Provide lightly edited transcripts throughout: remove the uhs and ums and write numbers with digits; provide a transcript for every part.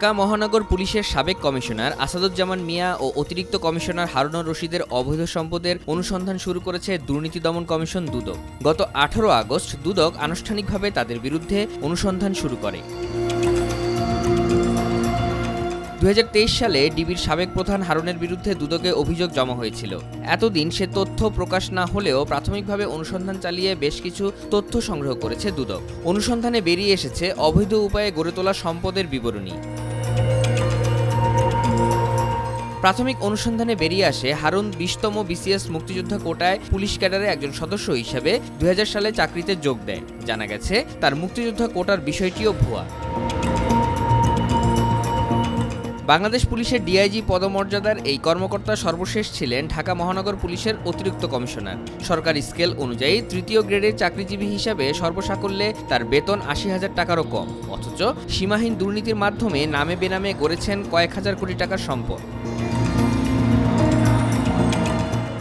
ঢাকা মহানগর পুলিশের সাবেক কমিশনার আসাদুজ্জামান মিয়া ও অতিরিক্ত কমিশনার হারুনুর রশিদের অবৈধ সম্পদের অনুসন্ধান শুরু করেছে দুর্নীতি দমন কমিশন দুদক। গত 18 আগস্ট দুদক আনুষ্ঠানিকভাবে তাদের বিরুদ্ধে অনুসন্ধান শুরু করে। 2023 সালে ডিবির সাবেক প্রধান হারুনের বিরুদ্ধে দুদকে অভিযোগ জমা হয়েছিল। এতদিন সে তথ্য প্রকাশ না হলেও প্রাথমিকভাবে অনুসন্ধান চালিয়ে বেশ কিছু তথ্য সংগ্রহ করেছে দুদক। অনুসন্ধানে বেরিয়ে এসেছে অবৈধ উপায়ে গড়ে তোলা সম্পদের বিবরণী। প্রাথমিক অনুসন্ধানে বেরিয়ে আসে হারুন 20তম বিসিএস মুক্তিযোদ্ধা কোটায় পুলিশ ক্যাডারে একজন সদস্য হিসেবে 2000 সালে চাকরিতে যোগ দেয়। জানা গেছে তার মুক্তিযোদ্ধা কোটার বিষয়টিও ভুয়া। বাংলাদেশ পুলিশের ডিআইজি পদমর্যাদার এই কর্মকর্তা সর্বশেষ ছিলেন ঢাকা মহানগর পুলিশের অতিরিক্ত কমিশনার। সরকারি স্কেল অনুযায়ী 3য় গ্রেডের চাকরিজীবী হিসাবে সর্বসাকল্যে তার বেতন 80,000 টাকারও কম, অথচ সীমাহীন দুর্নীতির মাধ্যমে নামে বেনামে গড়েছেন কয়েক হাজার কোটি টাকার সম্পদ।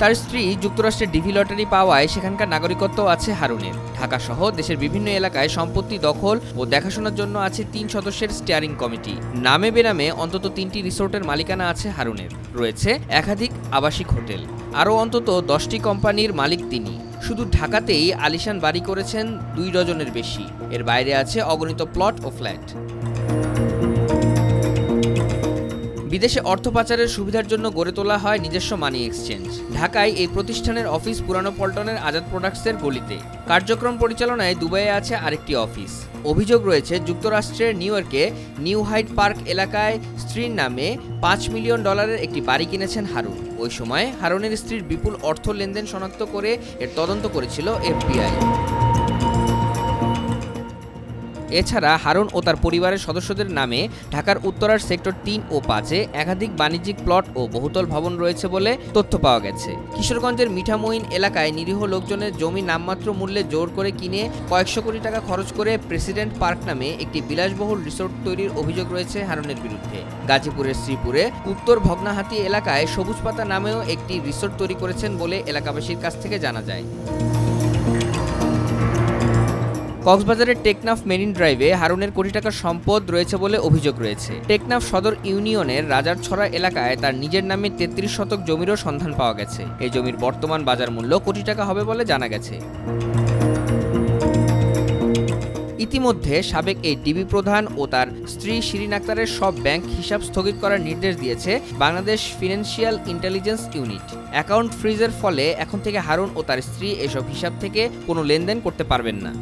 তার স্ত্রী যুক্তরাষ্ট্রের ডিভি লটারি পাওয়ায় সেখানকার নাগরিকত্ব আছে হারুনের। ঢাকা সহ দেশের বিভিন্ন এলাকায় সম্পত্তি দখল ও দেখাশোনার জন্য আছে 3 সদস্যের স্টিয়ারিং কমিটি। নামে বেনামে অন্তত 3টি রিসোর্টের মালিকানা আছে হারুনের। রয়েছে একাধিক আবাসিক হোটেল। আরও অন্তত 10টি কোম্পানির মালিক তিনি। শুধু ঢাকাতেই আলিশান বাড়ি করেছেন 2 ডজনের বেশি। এর বাইরে আছে অগণিত প্লট ও ফ্ল্যাট। বিদেশে অর্থ পাচারের সুবিধার জন্য গড়ে তোলা হয় নিজস্ব মানি এক্সচেঞ্জ। ঢাকায় এই প্রতিষ্ঠানের অফিস পুরানো পল্টনের আজাদ প্রোডাক্টসের গলিতে। কার্যক্রম পরিচালনায় দুবাইয়ে আছে আরেকটি অফিস। অভিযোগ রয়েছে যুক্তরাষ্ট্রের নিউ ইয়র্কে নিউ হাইড পার্ক এলাকায় স্ত্রীর নামে $5 মিলিয়ন একটি বাড়ি কিনেছেন হারুন। ওই সময় হারুনের স্ত্রীর বিপুল অর্থ লেনদেন শনাক্ত করে এর তদন্ত করেছিল FBI। এছাড়া হারুন ও তার পরিবারের সদস্যদের নামে ঢাকার উত্তরার সেক্টর 3 ও 5-এ একাধিক বাণিজ্যিক প্লট ও বহুতল ভবন রয়েছে বলে তথ্য পাওয়া গেছে। কিশোরগঞ্জের মিঠামইন এলাকায় নিরীহ লোকজনের জমি নামমাত্র মূল্যে জোর করে কিনে কয়েকশো কোটি টাকা খরচ করে প্রেসিডেন্ট পার্ক নামে একটি বিলাসবহুল রিসোর্ট তৈরির অভিযোগ রয়েছে হারুনের বিরুদ্ধে। গাজীপুরের শ্রীপুরে উত্তর ভগ্নাহাতি এলাকায় সবুজ পাতা নামেও একটি রিসোর্ট তৈরি করেছেন বলে এলাকাবাসীর কাছ থেকে জানা যায়। কক্সবাজারের টেকনাফ মেরিন ড্রাইভে হারুনের কোটি টাকার সম্পদ রয়েছে বলে অভিযোগ রয়েছে। টেকনাফ সদর ইউনিয়নের রাজারছড়া এলাকায় তার নিজের নামে 33 শতক জমিরও সন্ধান পাওয়া গেছে। এই জমির বর্তমান বাজার মূল্য কোটি টাকা হবে বলে জানা গেছে। ইতিমধ্যে সাবেক এই ডিবি প্রধান ও তার স্ত্রী শিরিন আক্তারের সব ব্যাংক হিসাব স্থগিত করার নির্দেশ দিয়েছে Bangladesh financial intelligence unit. Account ফ্রিজের ফলে এখন থেকে হারুন ও তার স্ত্রী এসব হিসাব থেকে কোনো লেনদেন করতে পারবেন না।